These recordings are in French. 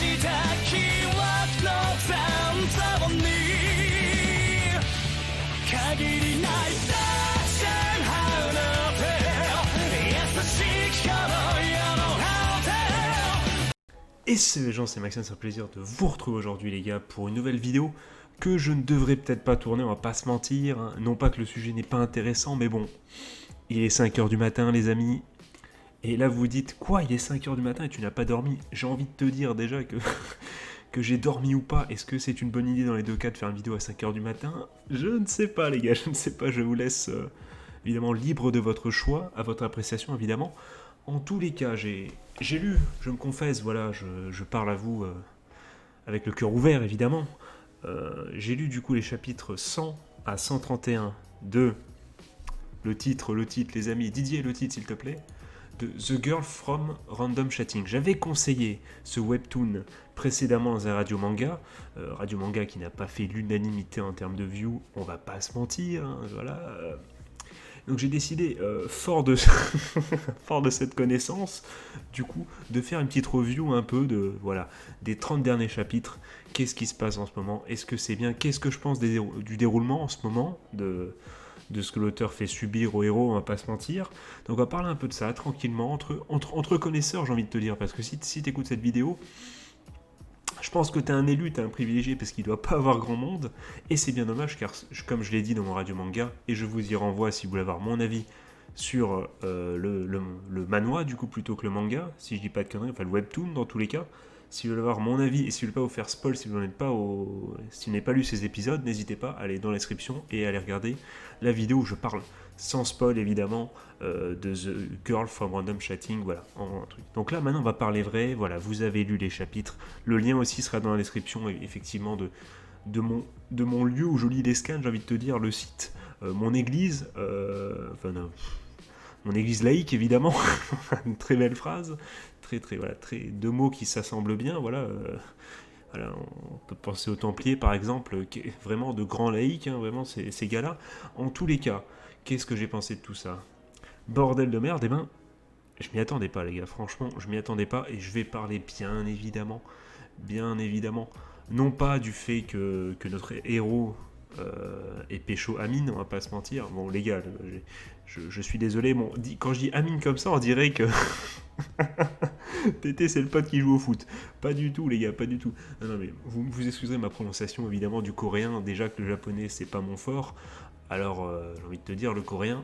した記憶の残像に限りないダッシュハウの手優しき頃よのハウテ Et ce gens, c'est Maxime, c'est un plaisir de vous retrouver aujourd'hui les gars pour une nouvelle vidéo que je ne devrais peut-être pas tourner, on va pas se mentir, hein. Non pas que le sujet n'est pas intéressant, mais bon, il est 5h du matin les amis, et là vous vous dites, quoi, il est 5h du matin et tu n'as pas dormi? J'ai envie de te dire déjà que, que j'ai dormi ou pas, est-ce que c'est une bonne idée dans les deux cas de faire une vidéo à 5h du matin? Je ne sais pas les gars, je ne sais pas, je vous laisse évidemment libre de votre choix, à votre appréciation évidemment. En tous les cas, j'ai lu, je me confesse, voilà, je parle à vous avec le cœur ouvert évidemment. J'ai lu du coup les chapitres 100 à 131 de le titre les amis, Didier le titre s'il te plaît, de The Girl from Random Chatting. J'avais conseillé ce webtoon précédemment dans un radio manga qui n'a pas fait l'unanimité en termes de views, on va pas se mentir, hein, voilà. Donc j'ai décidé, fort de cette connaissance, du coup, de faire une petite review un peu de, voilà, des 30 derniers chapitres. Qu'est-ce qui se passe en ce moment? Est-ce que c'est bien? Qu'est-ce que je pense du déroulement en ce moment, de ce que l'auteur fait subir au héros, on va pas se mentir. Donc on va parler un peu de ça, tranquillement, entre connaisseurs, j'ai envie de te dire, parce que si tu écoutes cette vidéo, je pense que tu es un élu, tu es un privilégié parce qu'il ne doit pas avoir grand monde, et c'est bien dommage car, comme je l'ai dit dans mon radio manga, et je vous y renvoie si vous voulez avoir mon avis sur le manhwa du coup plutôt que le manga, si je dis pas de conneries, enfin le webtoon dans tous les cas, si vous voulez avoir mon avis et si vous voulez pas vous faire spoil, si vous n'avez pas lu ces épisodes, n'hésitez pas à aller dans la description et à aller regarder la vidéo où je parle sans spoil évidemment de The Girl from Random Chatting, voilà, en truc. Donc là maintenant on va parler vrai, voilà, vous avez lu les chapitres, le lien aussi sera dans la description effectivement de mon lieu où je lis les scans, j'ai envie de te dire, le site, mon église, mon église laïque évidemment, une très belle phrase, voilà, deux mots qui s'assemblent bien, voilà. Voilà, on peut penser aux Templiers par exemple, qui est vraiment de grands laïcs, hein, vraiment ces gars-là. En tous les cas, qu'est-ce que j'ai pensé de tout ça? Bordel de merde, eh ben, je m'y attendais pas les gars, franchement, je m'y attendais pas, et je vais parler bien évidemment, non pas du fait que notre héros est pécho Amine, on va pas se mentir, bon les gars, je suis désolé, bon, quand je dis Amine comme ça, on dirait que Tété c'est le pote qui joue au foot. Pas du tout les gars, pas du tout. Non mais vous excuserez ma prononciation évidemment du coréen, déjà que le japonais c'est pas mon fort. Alors j'ai envie de te dire le coréen,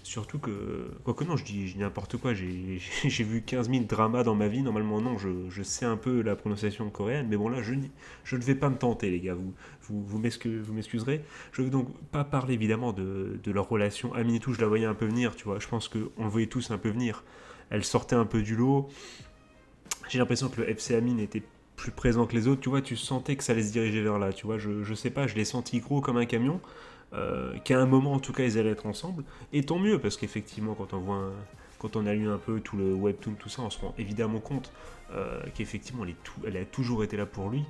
surtout que... Quoique non, je dis n'importe quoi, j'ai vu 15 000 dramas dans ma vie, normalement non, je sais un peu la prononciation coréenne, mais bon là je ne vais pas me tenter les gars, vous m'excuserez. Je veux donc pas parler évidemment de leur relation amie et tout, je la voyais un peu venir, tu vois, je pense qu'on le voyait tous un peu venir. Elle sortait un peu du lot, j'ai l'impression que le FC Amine était plus présent que les autres, tu vois, tu sentais que ça allait se diriger vers là, tu vois, je sais pas, je l'ai senti gros comme un camion, qu'à un moment en tout cas ils allaient être ensemble, et tant mieux, parce qu'effectivement quand on a lu un peu tout le webtoon, tout ça, on se rend évidemment compte qu'effectivement elle a toujours été là pour lui,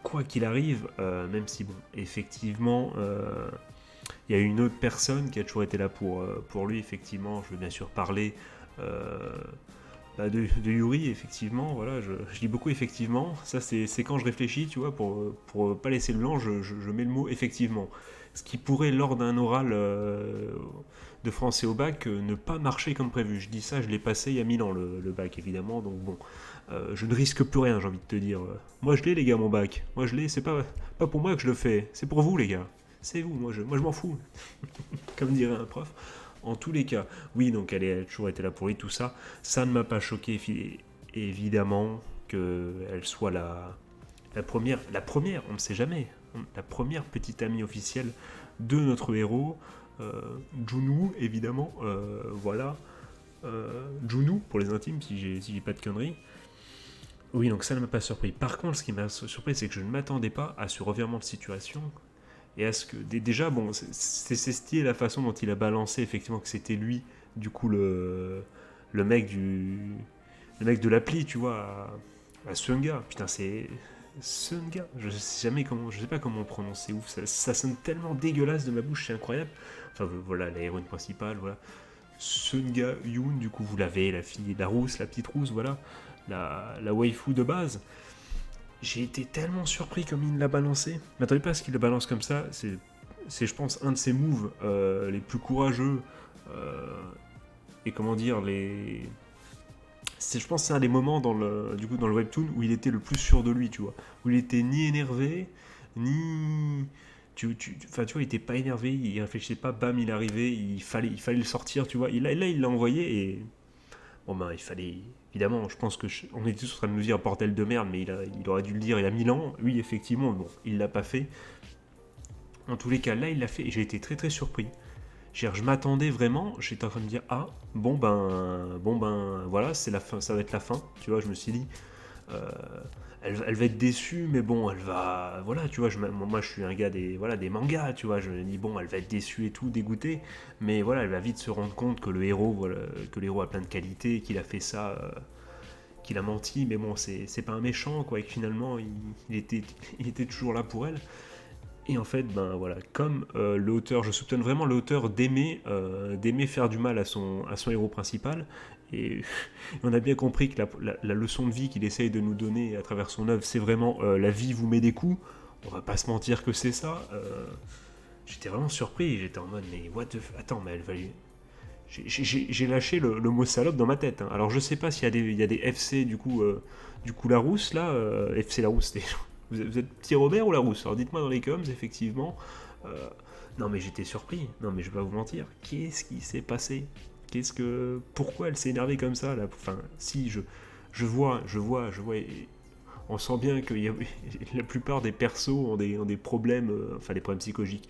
quoi qu'il arrive, même si bon, effectivement, il y a une autre personne qui a toujours été là pour lui, effectivement, je veux bien sûr parler de Yuri, effectivement, voilà, je dis beaucoup effectivement, ça c'est quand je réfléchis, tu vois, pour pas laisser le blanc, je mets le mot effectivement. Ce qui pourrait, lors d'un oral de français au bac, ne pas marcher comme prévu. Je dis ça, je l'ai passé il y a 1000 ans, le bac, évidemment, donc bon, je ne risque plus rien, j'ai envie de te dire. Moi je l'ai, les gars, mon bac. Moi je l'ai, c'est pas pour moi que je le fais, c'est pour vous, les gars. C'est vous, moi je m'en fous. Comme dirait un prof. En tous les cas, oui, donc elle a toujours été là pour lui, tout ça. Ça ne m'a pas choqué, évidemment, qu'elle soit la première, on ne sait jamais, la première petite amie officielle de notre héros, Junwoo, évidemment, voilà. Junwoo, pour les intimes, si j'ai pas de conneries. Oui, donc ça ne m'a pas surpris. Par contre, ce qui m'a surpris, c'est que je ne m'attendais pas à ce revirement de situation. Et à ce que déjà, bon, c'est stylé la façon dont il a balancé effectivement que c'était lui, du coup le mec de l'appli, tu vois, à Sunga. Putain, c'est Sunga. Je sais pas comment on prononce, c'est ouf. Ça sonne tellement dégueulasse de ma bouche, c'est incroyable. Enfin voilà, la héroïne principale, voilà. Sunga Yoon, du coup vous l'avez, la fille, la petite rousse, voilà, la waifu de base. j'ai été tellement surpris comme il l'a balancé. Je m'attendais pas à ce qu'il le balance comme ça. C'est je pense, un de ses moves les plus courageux. Et comment dire, je pense que c'est un des moments dans le webtoon où il était le plus sûr de lui, tu vois. Où il était ni énervé, ni... Enfin, tu vois, il était pas énervé, il réfléchissait pas, bam, il est arrivé, il fallait le sortir, tu vois. Là, il l'a envoyé et... Bon ben, il fallait... Évidemment, je pense on était tous en train de nous dire bordel de merde, mais il aurait dû le dire il y a 1000 ans. Oui, effectivement, bon, il l'a pas fait. En tous les cas, là, il l'a fait et j'ai été très très surpris. Je m'attendais vraiment, j'étais en train de me dire, ah, bon ben, voilà, c'est la fin, ça va être la fin, tu vois, je me suis dit, euh, elle va être déçue, mais bon, elle va, voilà, tu vois, moi je suis un gars des mangas, tu vois, je me dis, bon, elle va être déçue et tout, dégoûtée, mais voilà, elle va vite se rendre compte que le héros, voilà, que le héros a plein de qualités, qu'il a fait ça, qu'il a menti, mais bon, c'est pas un méchant, quoi, et que finalement, il était toujours là pour elle. Et en fait, ben voilà, comme l'auteur, je soupçonne vraiment l'auteur d'aimer faire du mal à son héros principal. Et on a bien compris que la leçon de vie qu'il essaye de nous donner à travers son œuvre, c'est vraiment la vie vous met des coups. On va pas se mentir que c'est ça. J'étais vraiment surpris, j'étais en mode, mais attends, mais elle va lui... J'ai lâché le mot salope dans ma tête. Hein. Alors je sais pas s'il y a des FC du coup Larousse là, FC Larousse, vous êtes petit Robert ou Larousse? Alors dites-moi dans les coms, effectivement. Non mais j'étais surpris, non mais je vais pas vous mentir. Qu'est-ce qui s'est passé? Pourquoi elle s'est énervée comme ça là? Enfin, si je vois, on sent bien que la plupart des persos ont des problèmes, enfin des problèmes psychologiques.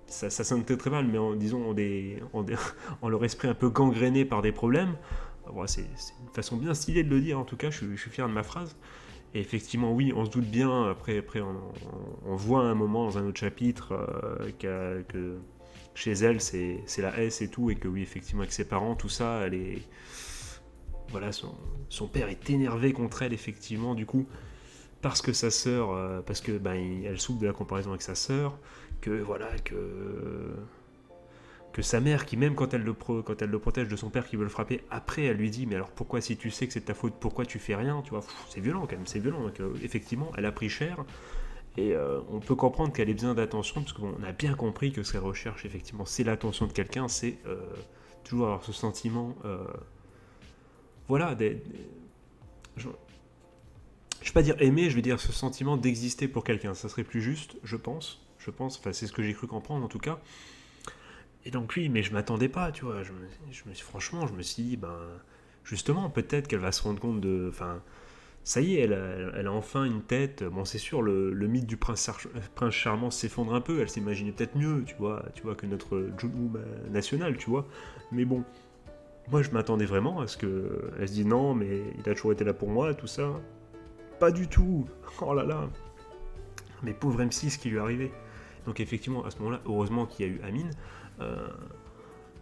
Ça sonne très très mal, mais disons, ont leur esprit un peu gangréné par des problèmes. Bon, c'est une façon bien stylée de le dire, en tout cas, je suis fier de ma phrase. Et effectivement, oui, on se doute bien, après on voit un moment dans un autre chapitre que chez elle, c'est la S et tout, et que oui, effectivement, avec ses parents, tout ça, voilà, son père est énervé contre elle, effectivement, du coup, parce que sa sœur, parce que elle souffre de la comparaison avec sa sœur, que voilà, que sa mère, qui même quand elle le protège de son père qui veut le frapper, après elle lui dit, mais alors pourquoi, si tu sais que c'est ta faute, pourquoi tu fais rien, tu vois, c'est violent quand même, c'est violent. Donc effectivement, elle a pris cher, et on peut comprendre qu'elle ait besoin d'attention, parce qu'on a bien compris que ce qu'elle recherche, effectivement, c'est l'attention de quelqu'un, c'est toujours avoir ce sentiment, voilà, je vais pas dire aimer, je vais dire ce sentiment d'exister pour quelqu'un, ça serait plus juste, je pense, enfin c'est ce que j'ai cru comprendre en tout cas. Et donc oui, mais je m'attendais pas, tu vois, franchement, je me suis dit, justement, peut-être qu'elle va se rendre compte enfin, ça y est, elle a enfin une tête, bon c'est sûr, le mythe du prince charmant s'effondre un peu, elle s'imaginait peut-être mieux, tu vois, que notre Junwoo national, tu vois, mais bon, moi je m'attendais vraiment à ce qu'elle se dise non, mais il a toujours été là pour moi, tout ça, pas du tout, oh là là, mais pauvre M6, ce qui lui est arrivé. Donc effectivement, à ce moment-là, heureusement qu'il y a eu Amine.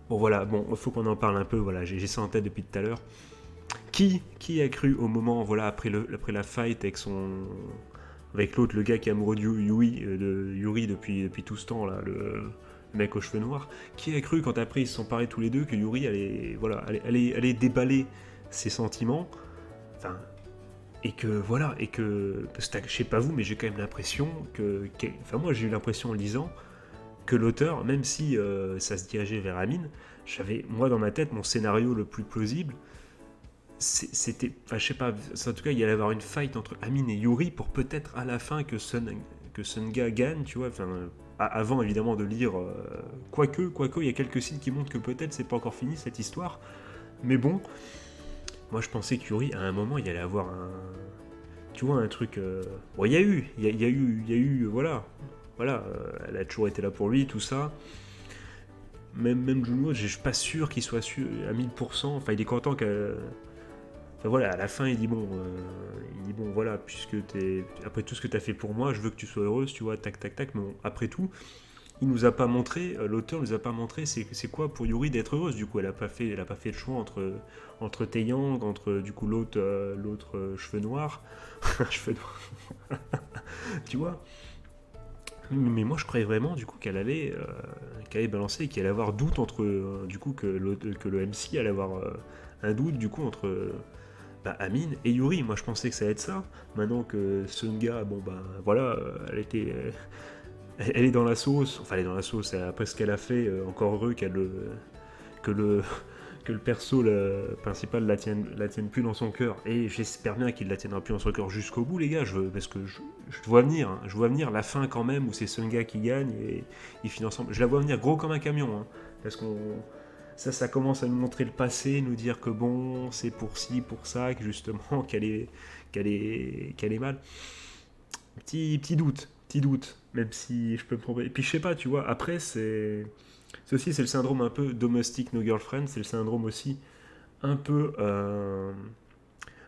Bon voilà, bon, il faut qu'on en parle un peu, voilà, j'ai ça en tête depuis tout à l'heure. Qui a cru au moment, voilà, après la fight avec l'autre, le gars qui est amoureux de Yuri depuis tout ce temps, là, le mec aux cheveux noirs, qui a cru quand après ils se sont parés tous les deux que Yuri allait déballer ses sentiments, enfin... Et que parce que je sais pas vous, mais j'ai quand même l'impression enfin moi j'ai eu l'impression en lisant que l'auteur, même si ça se dirigeait vers Amine, j'avais, moi dans ma tête, mon scénario le plus plausible, c'était, enfin je sais pas, en tout cas il y allait avoir une fight entre Amine et Yuri pour peut-être à la fin que Sunga gagne, tu vois, enfin avant évidemment de lire, quoique il y a quelques signes qui montrent que peut-être c'est pas encore fini cette histoire, mais bon. Moi, je pensais que Yuri, à un moment, il allait avoir tu vois, un truc... Bon, il y a eu, voilà, elle a toujours été là pour lui, tout ça. Même Junwo, je suis pas sûr qu'il soit sûr à 1000%, enfin, il est content qu'elle... Enfin, voilà, à la fin, il dit, bon, voilà, après tout ce que t'as fait pour moi, je veux que tu sois heureuse, tu vois, tac, tac, tac, mais bon, après tout... Il nous a pas montré, l'auteur nous a pas montré c'est quoi pour Yuri d'être heureuse. Du coup, elle a pas fait le choix entre Taeyang, entre du coup l'autre cheveux noirs, cheveux noirs. Tu vois. Mais moi, je croyais vraiment du coup qu'elle allait balancer, qu'elle allait avoir doute entre du coup que le MC allait avoir un doute du coup entre bah Amine et Yuri. Moi je pensais que ça allait être ça. Maintenant que Sunga, bon bah voilà, elle est dans la sauce. Enfin elle est dans la sauce. Après ce qu'elle a fait, encore heureux que le que le perso principal la tienne plus dans son cœur. Et j'espère bien qu'il la tiendra plus dans son cœur jusqu'au bout, les gars. Parce que je vois venir. Hein. Je vois venir la fin quand même où c'est Sunga qui gagne et ils finissent ensemble. Je la vois venir gros comme un camion. Hein, parce qu'on ça commence à nous montrer le passé, nous dire que bon, c'est pour ci, pour ça, que justement, qu'elle est mal. Petit doute, même si je peux me tromper. Et puis je sais pas, tu vois, après, c'est le syndrome un peu domestic no girlfriend, c'est le syndrome aussi un peu, comme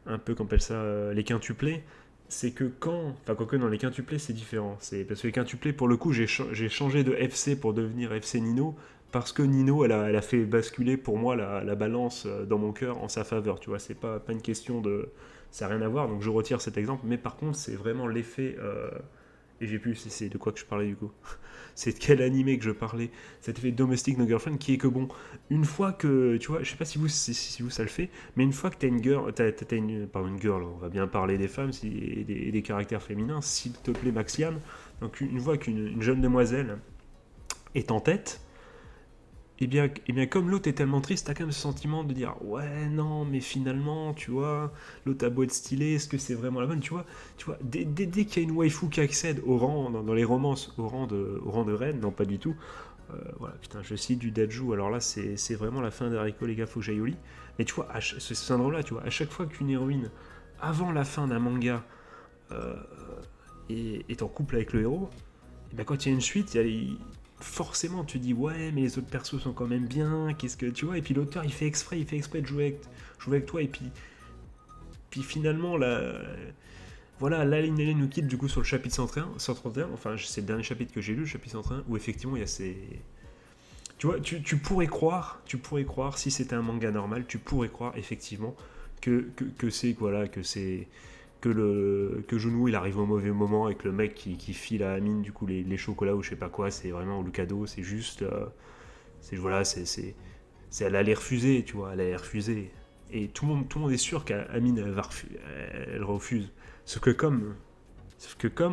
on appelle ça, les quintuplés. C'est que enfin, quoique dans les quintuplés, c'est différent. C'est parce que les quintuplés, pour le coup, j'ai changé de FC pour devenir FC Nino, parce que Nino, elle a fait basculer pour moi la balance dans mon cœur en sa faveur. Tu vois, c'est pas une question de. Ça n'a rien à voir, donc je retire cet exemple. Mais par contre, c'est vraiment l'effet. Et j'ai plus, c'est de quoi que je parlais du coup. C'est de quel animé que je parlais. Cet effet Domestic No Girlfriend qui est que bon, une fois que, tu vois, je sais pas si vous ça le fait, mais une fois que t'as une girl, pardon, une girl, on va bien parler des femmes et des caractères féminins, s'il te plaît Maxiane. Donc une fois qu'une jeune demoiselle est en tête, et bien comme l'autre est tellement triste, t'as quand même ce sentiment de dire ouais non mais finalement tu vois l'autre a beau être stylé, est-ce que c'est vraiment la bonne, tu vois dès qu'il y a une waifu qui accède au rang dans les romances au rang de reine, non pas du tout, voilà putain je cite du Dajou, alors là c'est vraiment la fin d'Hariko les gars, faut que j'aille au lit, mais tu vois ce syndrome là, tu vois à chaque fois qu'une héroïne avant la fin d'un manga euh, est en couple avec le héros, et ben quand il y a une suite, forcément tu dis ouais mais les autres persos sont quand même bien, qu'est-ce que tu vois, et puis l'auteur il fait exprès de jouer avec toi, et puis finalement là voilà, la ligne nous quitte du coup sur le chapitre 131, enfin c'est le dernier chapitre que j'ai lu, le chapitre 131, où effectivement il y a ces, tu vois, tu pourrais croire si c'était un manga normal, tu pourrais croire effectivement que c'est voilà, que Junwoo il arrive au mauvais moment avec le mec qui file à Amine du coup les chocolats ou je sais pas quoi, c'est vraiment le cadeau, c'est juste c'est elle allait refuser, tu vois, elle allait refuser, et tout le monde est sûr qu'Amine elle refuse, sauf que comme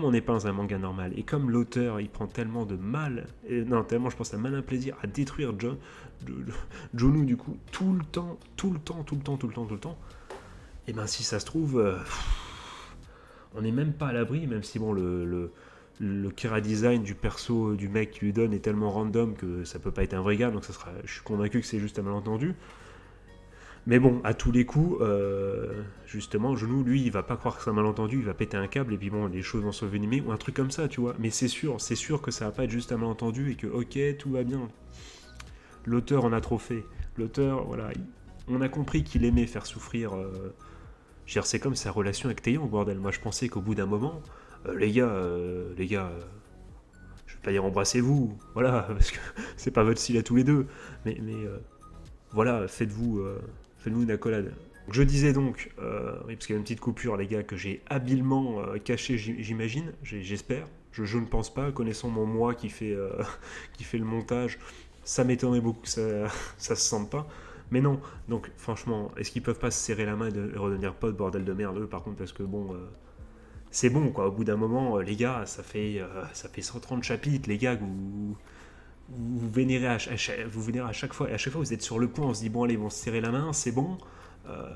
on n'est pas dans un manga normal et comme l'auteur il prend tellement de mal, non tellement je pense un malin plaisir à détruire Junwoo du coup tout le temps, et ben si ça se trouve on n'est même pas à l'abri, même si bon le Kira design du perso du mec qui lui donne est tellement random que ça peut pas être un vrai gars, donc je suis convaincu que c'est juste un malentendu. Mais bon, à tous les coups, justement, Genou, lui, il va pas croire que c'est un malentendu, il va péter un câble et puis bon, les choses vont s'envenimer ou un truc comme ça, tu vois. Mais c'est sûr que ça va pas être juste un malentendu et que ok, tout va bien. L'auteur en a trop fait. L'auteur, voilà, on a compris qu'il aimait faire souffrir. Je veux dire, c'est comme sa relation avec Taeyong, bordel. Moi, je pensais qu'au bout d'un moment, les gars, je vais pas dire embrassez-vous, voilà, parce que c'est pas votre style à tous les deux, mais voilà, faites-vous une accolade. Je disais donc, oui, parce qu'il y a une petite coupure, les gars, que j'ai habilement cachée, j'imagine, j'espère. Je ne pense pas, connaissant mon moi qui fait, qui fait le montage, ça m'étonnerait beaucoup que ça se sente pas. Mais non, donc franchement, est-ce qu'ils peuvent pas se serrer la main et redevenir potes, bordel de merde, eux, par contre, parce que bon, c'est bon, quoi, au bout d'un moment, les gars, ça fait 130 chapitres, les gars, vous vénérez vous vénérez à chaque fois, et à chaque fois vous êtes sur le point, on se dit bon allez, ils vont se serrer la main, c'est bon.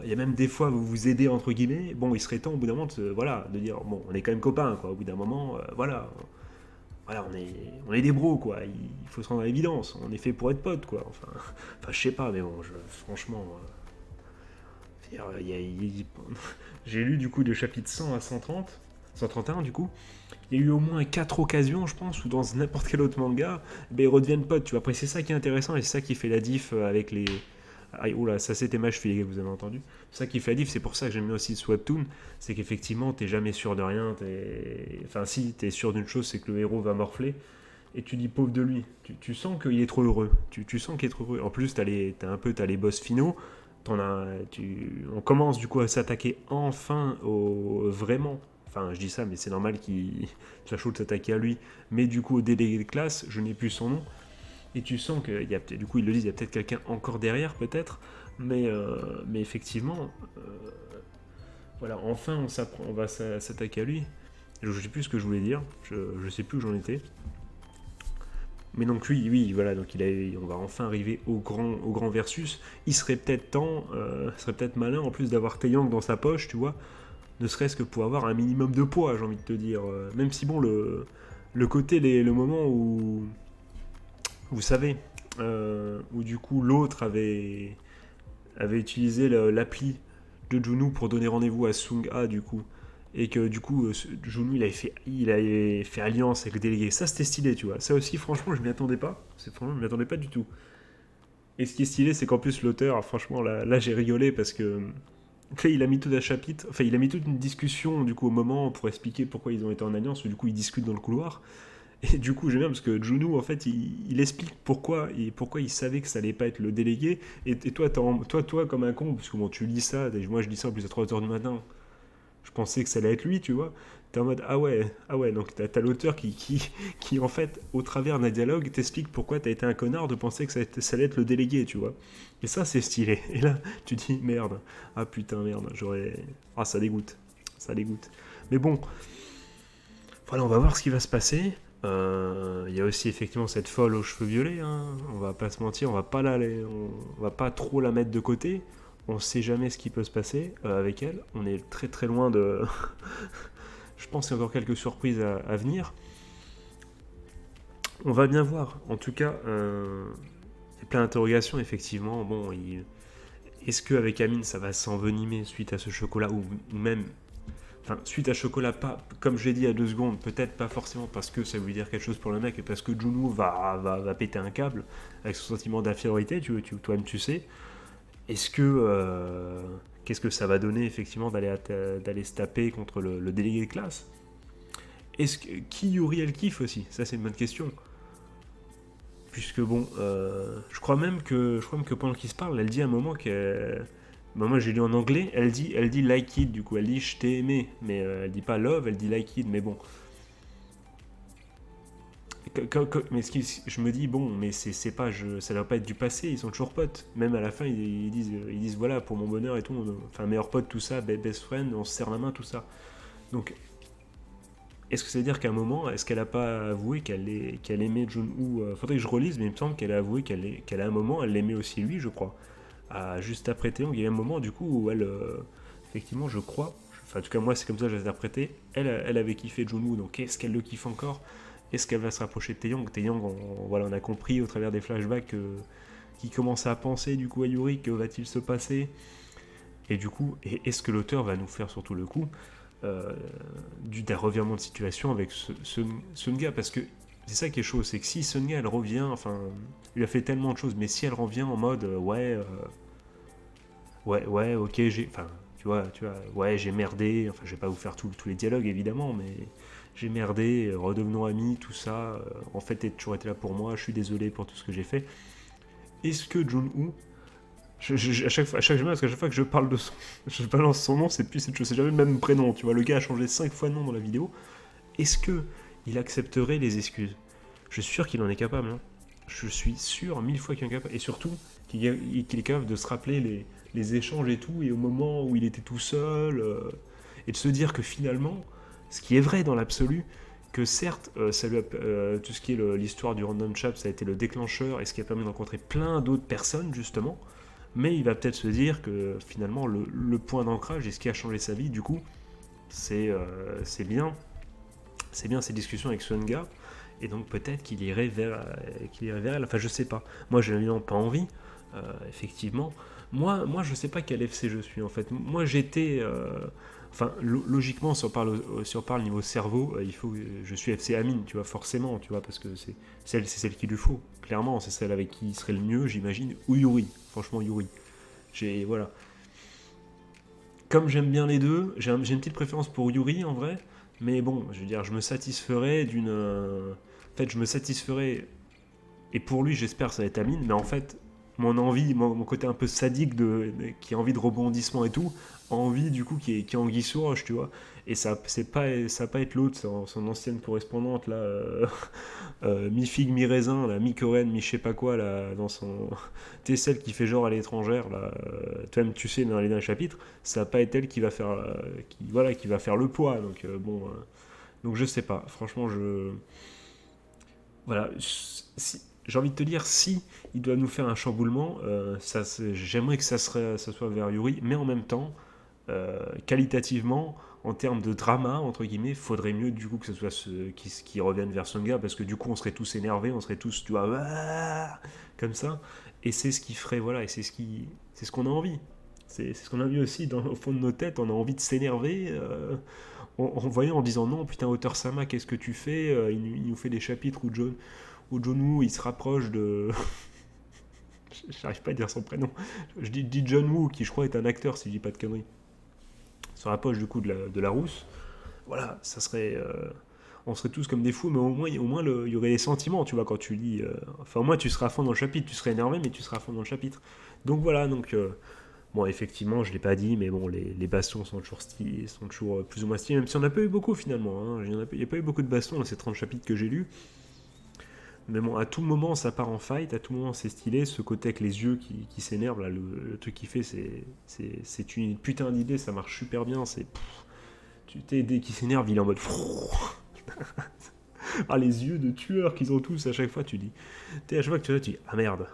Il y a même des fois vous vous aidez entre guillemets, bon il serait temps au bout d'un moment de dire bon on est quand même copains quoi, au bout d'un moment voilà on est des bros quoi, il faut se rendre à l'évidence, on est fait pour être potes quoi, enfin je sais pas mais bon franchement j'ai lu du coup de chapitre 100 à 131 du coup, il y a eu au moins 4 occasions, je pense, où dans n'importe quel autre manga, ben, ils redeviennent potes, tu vois. Après, c'est ça qui est intéressant et c'est ça qui fait la diff avec les. Ah, oula, ça c'était ma cheville, les gars, vous avez entendu. C'est ça qui fait la diff, c'est pour ça que j'aime bien aussi ce webtoon, c'est qu'effectivement, t'es jamais sûr de rien, enfin, si, t'es sûr d'une chose, c'est que le héros va morfler, et tu dis pauvre de lui. Tu sens qu'il est trop heureux. Tu sens qu'il est trop heureux. En plus, t'as les boss finaux. On commence du coup à s'attaquer enfin vraiment. Enfin, je dis ça, mais c'est normal qu'il soit chaud de s'attaquer à lui. Mais du coup, au délégué de classe, je n'ai plus son nom. Et tu sens qu'il y a du coup, ils le disent, il y a peut-être quelqu'un encore derrière, peut-être. Mais effectivement, Voilà, enfin on va s'attaquer à lui. Je sais plus ce que je voulais dire, je sais plus où j'en étais. Mais donc oui, voilà, donc on va enfin arriver au grand versus. Il serait peut-être temps, ce serait peut-être malin en plus d'avoir Taeyang dans sa poche, tu vois, ne serait-ce que pour avoir un minimum de poids, j'ai envie de te dire. Même si bon, le côté, le moment où, vous savez, où du coup l'autre avait utilisé l'appli de Junu pour donner rendez-vous à Sung-Ha, du coup. Et que du coup, Junu, il avait fait alliance avec le délégué. Ça, c'était stylé, tu vois. Ça aussi, franchement, je m'y attendais pas. Franchement, je m'y attendais pas du tout. Et ce qui est stylé, c'est qu'en plus, l'auteur, franchement, là j'ai rigolé parce que. Il a mis tout un chapitre, enfin, il a mis toute une discussion, du coup, au moment pour expliquer pourquoi ils ont été en alliance. Du coup, ils discutent dans le couloir. Et du coup, j'aime bien parce que Junu, en fait, il explique pourquoi il savait que ça allait pas être le délégué. Et toi, toi, comme un con, parce que bon, tu lis ça, moi je lis ça en plus à 3h du matin, je pensais que ça allait être lui, tu vois. T'es en mode, ah ouais, donc t'as l'auteur qui, en fait, au travers d'un dialogue, t'explique pourquoi t'as été un connard de penser que ça allait être le délégué, tu vois. Et ça, c'est stylé. Et là, tu dis, merde. Ah putain, merde, Ah, ça dégoûte. Ça dégoûte. Mais bon, voilà, on va voir ce qui va se passer. Il y a aussi effectivement cette folle aux cheveux violets, hein. On va pas se mentir, on va pas trop la mettre de côté. On sait jamais ce qui peut se passer avec elle. On est très très loin de. Je pense qu'il y a encore quelques surprises à venir. On va bien voir. En tout cas, il y a plein d'interrogations effectivement. Bon, est-ce qu'avec Amine ça va s'envenimer suite à ce chocolat ou même. Enfin, suite à chocolat, pas, comme je l'ai dit il y a 2 secondes, peut-être pas forcément parce que ça veut dire quelque chose pour le mec et parce que Junu va péter un câble avec son sentiment d'infériorité, toi-même tu sais. Est-ce que. Qu'est-ce que ça va donner effectivement d'aller se taper contre le délégué de classe? Qui Yuri elle kiffe aussi? Ça c'est une bonne question. Puisque bon, je crois même que pendant qu'ils se parlent, elle dit à un moment que. Bah moi j'ai lu en anglais, elle dit like it, du coup elle dit je t'ai aimé, mais elle dit pas love, elle dit like it, mais bon. Mais je me dis bon, mais c'est pas, ça doit pas être du passé, ils sont toujours potes. Même à la fin ils disent voilà pour mon bonheur et tout, enfin meilleur pote tout ça, best friend, on se serre la main tout ça. Donc est-ce que ça veut dire qu'à un moment, est-ce qu'elle a pas avoué qu'elle aimait Jun-Woo faudrait que je relise, mais il me semble qu'elle a avoué qu'à un moment elle l'aimait aussi lui, je crois. Juste après Taeyong, il y a un moment du coup où elle, effectivement, je crois, enfin en tout cas moi c'est comme ça que je l'ai interprété, elle avait kiffé Jun-Woo, donc est-ce qu'elle le kiffe encore? Est-ce qu'elle va se rapprocher de Taeyong? Taeyong, on a compris au travers des flashbacks qu'il commence à penser du coup à Yuri, que va-t-il se passer? Et du coup, est-ce que l'auteur va nous faire surtout le coup d'un revirement de situation avec ce gars? Parce que c'est ça qui est chaud, c'est que si Sun-Ga elle revient, enfin, il a fait tellement de choses, mais si elle revient en mode ouais, ok, enfin, tu vois, ouais, j'ai merdé, enfin, je vais pas vous faire tous les dialogues évidemment, mais j'ai merdé, redevenons amis, tout ça, en fait, t'as toujours été là pour moi, je suis désolé pour tout ce que j'ai fait. Est-ce que Jun-Woo, à chaque fois que je parle je balance son nom, je sais jamais le même prénom, tu vois, le gars a changé 5 fois de nom dans la vidéo. Est-ce que il accepterait les excuses? Je suis sûr qu'il en est capable, hein. Je suis sûr 1000 fois qu'il en est capable, et surtout qu'il est capable de se rappeler les échanges et tout, et au moment où il était tout seul, et de se dire que finalement, ce qui est vrai dans l'absolu, que certes, tout ce qui est l'histoire du Random Chap, ça a été le déclencheur, et ce qui a permis de rencontrer plein d'autres personnes, justement, mais il va peut-être se dire que finalement, le point d'ancrage, et ce qui a changé sa vie, du coup, c'est bien ces discussions avec Sun-Ga, et donc peut-être qu'il irait vers elle. Enfin, je sais pas. Moi, j'ai évidemment pas envie, effectivement. Moi, je sais pas quel FC je suis en fait. Moi, j'étais. Enfin, logiquement, si on parle niveau cerveau, il faut que je suis FC Amine, tu vois, forcément, tu vois, parce que c'est celle qu'il lui faut. Clairement, c'est celle avec qui il serait le mieux, j'imagine. Ou Yuri. Franchement, Yuri. Voilà. Comme j'aime bien les deux, j'ai une petite préférence pour Yuri en vrai. Mais bon, je veux dire, je me satisferais en fait, je me satisferais. Et pour lui, j'espère que ça va être Amine. Mais en fait, mon envie, mon côté un peu sadique qui a envie de rebondissement et tout, a envie du coup qui est anguille sous roche, tu vois. Et ça va pas être l'autre, son ancienne correspondante là, mi-figue, mi-raisin, là, mi-coréenne, mi-je sais pas quoi, là, dans son. Tu sais, celle qui fait genre à l'étrangère, là, toi-même tu sais, dans les derniers chapitres, ça va pas être elle qui va faire, qui va faire le poids, donc bon. Donc je sais pas, franchement, voilà, j'ai envie de te dire, si il doit nous faire un chamboulement, j'aimerais que ça soit vers Yuri, mais en même temps, qualitativement, en termes de drama, entre guillemets, faudrait mieux du coup que ce soit ceux qui reviennent vers Songa, parce que du coup on serait tous énervés, on serait tous, tu vois, comme ça, et c'est ce qui ferait, voilà, et c'est ce qu'on a envie. C'est ce qu'on a envie aussi au fond de nos têtes, on a envie de s'énerver, en voyant, en disant non, putain, auteur Sama, qu'est-ce que tu fais, il nous fait des chapitres où John Woo, il se rapproche de... J'arrive pas à dire son prénom. Je dis John Woo, qui je crois est un acteur, si je dis pas de conneries. Se rapproche du coup de la rousse. Voilà, ça serait... on serait tous comme des fous, mais au moins il y aurait des sentiments, tu vois, quand tu lis... Enfin, au moins, tu seras à fond dans le chapitre. Tu serais énervé, mais tu seras à fond dans le chapitre. Donc voilà, donc... Bon, effectivement, je l'ai pas dit, mais bon, les bastons sont toujours plus ou moins stylés, même si on n'a pas eu beaucoup finalement. Hein. Il n'y a pas eu beaucoup de bastons dans ces 30 chapitres que j'ai lus. Mais bon, à tout moment, ça part en fight, à tout moment, c'est stylé. Ce côté avec les yeux qui s'énervent, là, le truc qu'il fait, c'est une putain d'idée, ça marche super bien. Dès qu'il s'énerve, il est en mode. Ah, les yeux de tueurs qu'ils ont tous à chaque fois, tu dis. À chaque fois que tu dis, ah merde.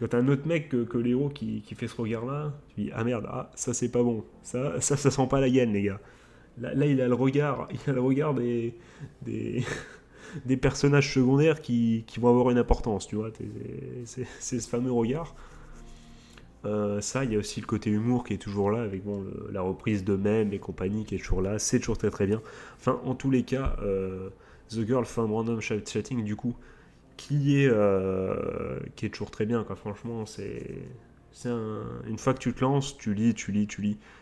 Quand t'as un autre mec que l'héros qui fait ce regard-là, tu dis, ah merde, ah, ça c'est pas bon. Ça sent pas la gaine, les gars. Là, il a le regard des personnages secondaires qui vont avoir une importance, tu vois. C'est ce fameux regard. Ça, il y a aussi le côté humour qui est toujours là, avec bon, la reprise de mèmes et compagnie qui est toujours là. C'est toujours très très bien. Enfin, en tous les cas, The Girl from Random Chatting, du coup, qui est toujours très bien, quoi. Franchement, une fois que tu te lances, tu lis.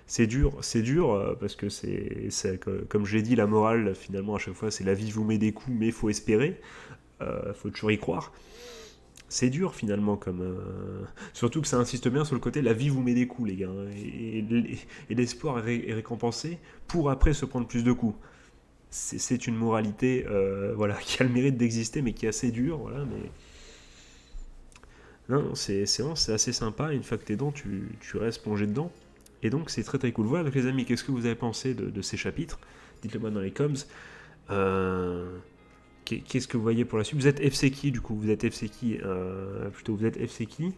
C'est dur, parce que comme j'ai dit, la morale, finalement, à chaque fois, c'est la vie vous met des coups, mais il faut espérer, faut toujours y croire. C'est dur, finalement, surtout que ça insiste bien sur le côté, la vie vous met des coups, les gars, et l'espoir est récompensé pour après se prendre plus de coups. C'est une moralité voilà, qui a le mérite d'exister, mais qui est assez dure, voilà, mais... Non, c'est assez sympa, une fois que t'es dedans, tu restes plongé dedans, et donc c'est très très cool. Voilà, donc les amis, qu'est-ce que vous avez pensé de ces chapitres? Dites-le moi dans les coms. Qu'est-ce que vous voyez pour la suite? Vous êtes FC qui, du coup? Vous êtes FC qui vous êtes FC qui?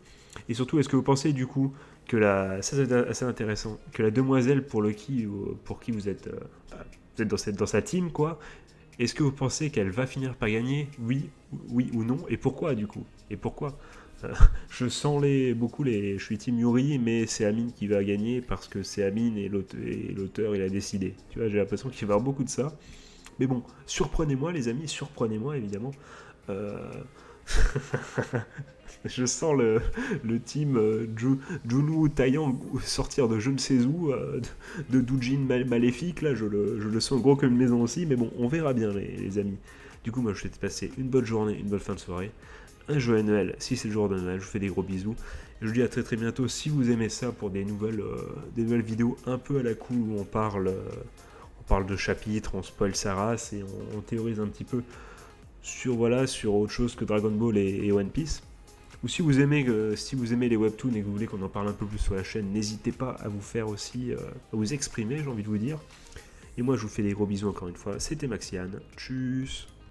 Et surtout, est-ce que vous pensez, du coup, que ça c'est assez intéressant, que la demoiselle pour qui vous êtes dans sa team, quoi, est-ce que vous pensez qu'elle va finir par gagner? Oui ou non? Et pourquoi, du coup? Et pourquoi? Je sens je suis team Yuri, mais c'est Amine qui va gagner parce que c'est Amine et l'auteur il a décidé. Tu vois, j'ai l'impression qu'il va y avoir beaucoup de ça. Mais bon, surprenez-moi les amis, surprenez-moi évidemment. Je sens le team Junwoo Taeyang sortir de je ne sais où, de Doujin maléfique, là je le sens gros comme une maison aussi, mais bon, on verra bien les amis. Du coup, moi je vais te passer une bonne journée, une bonne fin de soirée, un joyeux Noël si c'est le jour de Noël, je vous fais des gros bisous. Je vous dis à très très bientôt si vous aimez ça pour des nouvelles vidéos un peu à la cool où on parle de chapitres, on spoil sa race et on théorise un petit peu sur autre chose que Dragon Ball et One Piece. Ou si vous aimez les webtoons et que vous voulez qu'on en parle un peu plus sur la chaîne, n'hésitez pas à vous faire aussi, à vous exprimer, j'ai envie de vous dire. Et moi je vous fais des gros bisous encore une fois, c'était Maxian, tchuss.